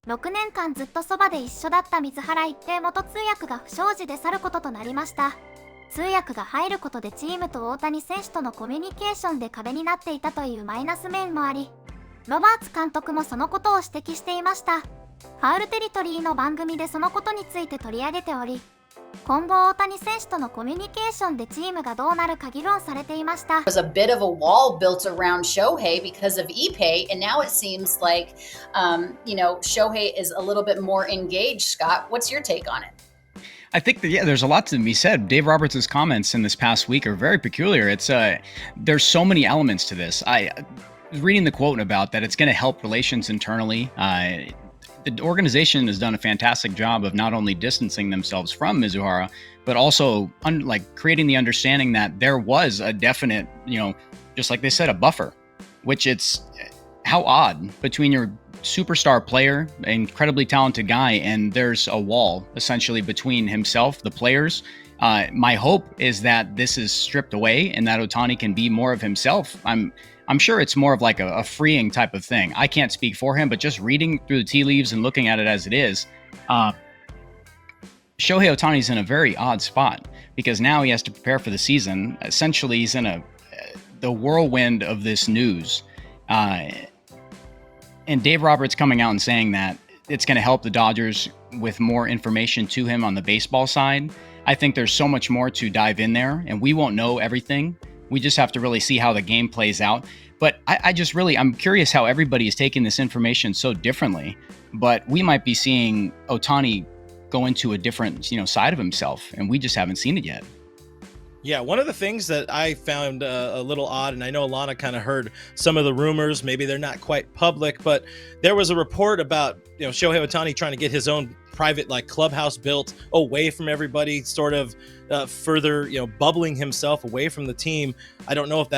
6年間ずっとそばで一緒だった水原一平元通訳が不祥事で去ることとなりました。通訳が入ることでチームと大谷選手とのコミュニケーションで壁になっていたというマイナス面もあり、ロバーツ監督もそのことを指摘していました。ファウルテリトリーの番組でそのことについて取り上げており、今後大谷選手とのコミュニケーションでチームがどうなるか議論されていました。There was a bit of a wall built around Shohei because of Ippei, and now it seems like, Shohei is a little bit more engaged. Scott, what's your take on it? I think that, there's a lot to be said. Dave Roberts' comments in this past week are very peculiar. There's so many elements to this. I was reading the quote about that it's going to help relations internally. The organization has done a fantastic job of not only distancing themselves from Mizuhara, but also creating the understanding that there was a definite, just like they said, a buffer, which it's how odd between your superstar player, incredibly talented guy, and there's a wall essentially between himself, the players. My hope is that this is stripped away and that Ohtani can be more of himself. I'm sure it's more of like a freeing type of thing. I can't speak for him, but just reading through the tea leaves and looking at it as it is, Shohei Ohtani's in a very odd spot because now he has to prepare for the season. Essentially, he's in the whirlwind of this news. And Dave Roberts coming out and saying that it's going to help the Dodgers with more information to him on the baseball side. I think there's so much more to dive in there, and we won't know everything. We just have to really see how the game plays out. But I'm curious how everybody is taking this information so differently. But we might be seeing Ohtani go into a different, side of himself, and we just haven't seen it yet. Yeah, one of the things that I found a little odd, and I know Alana kind of heard some of the rumors, maybe they're not quite public, but there was a report about, Shohei Ohtani trying to get his own private clubhouse built away from everybody, sort of further, bubbling himself away from the team. I don't know if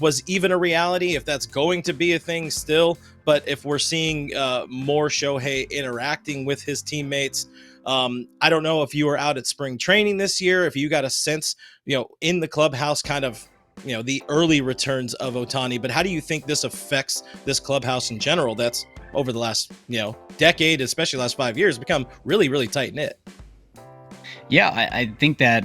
was even a reality, if that's going to be a thing still, but if we're seeing more Shohei interacting with his teammates, I don't know if you were out at spring training this year, if you got a sense, in the clubhouse kind of, the early returns of Ohtani, but how do you think this affects this clubhouse in general that's over the last, decade, especially the last 5 years, become really, really tight knit? Yeah, I think that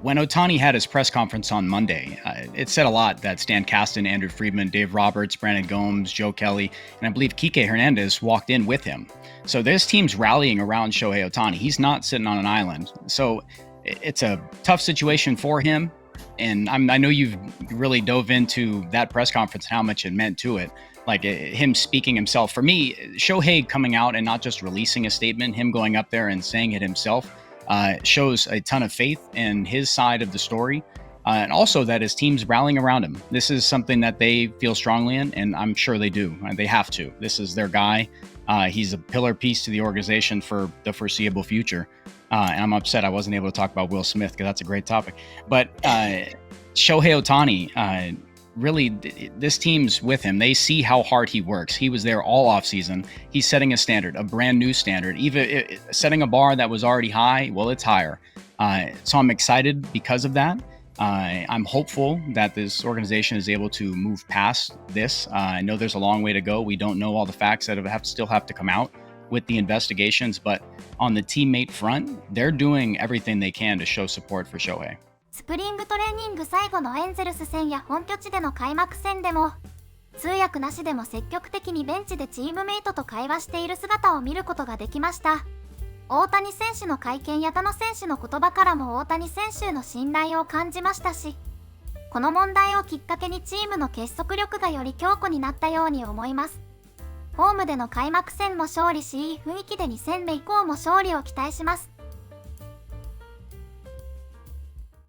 when Ohtani had his press conference on Monday, it said a lot that Stan Kasten, Andrew Friedman, Dave Roberts, Brandon Gomes, Joe Kelly, and I believe Kike Hernandez walked in with him. So this team's rallying around Shohei Ohtani. He's not sitting on an island. So it's a tough situation for him. And I know you've really dove into that press conference and how much it meant to it. Him speaking himself. For me, Shohei coming out and not just releasing a statement, him going up there and saying it himself, shows a ton of faith in his side of the story. And also that his team's rallying around him. This is something that they feel strongly in, and I'm sure they do. They have to. This is their guy. He's a pillar piece to the organization for the foreseeable future. And I'm upset I wasn't able to talk about Will Smith because that's a great topic. But Shohei Ohtani, really, this team's with him. They see how hard he works. He was there all offseason. He's setting a standard, a brand new standard. Even setting a bar that was already high, well, it's higher. So I'm excited because of that. I'm hopeful that this organization is able to move past this. I know there's a long way to go. We don't know all the facts that still have to come out with the investigations, but on the teammate front, they're doing everything they can to show support for Shohei. スプリングトレーニング最後のエンゼルス戦や本拠地での開幕戦でも、通訳なしでも積極的にベンチでチームメイトと会話している姿を見ることができました。大谷選手の会見や他の選手の言葉からも大谷選手への信頼を感じましたし、この問題をきっかけにチームの結束力がより強固になったように思います。ホームでの開幕戦も勝利し、いい雰囲気で2戦目以降も勝利を期待します。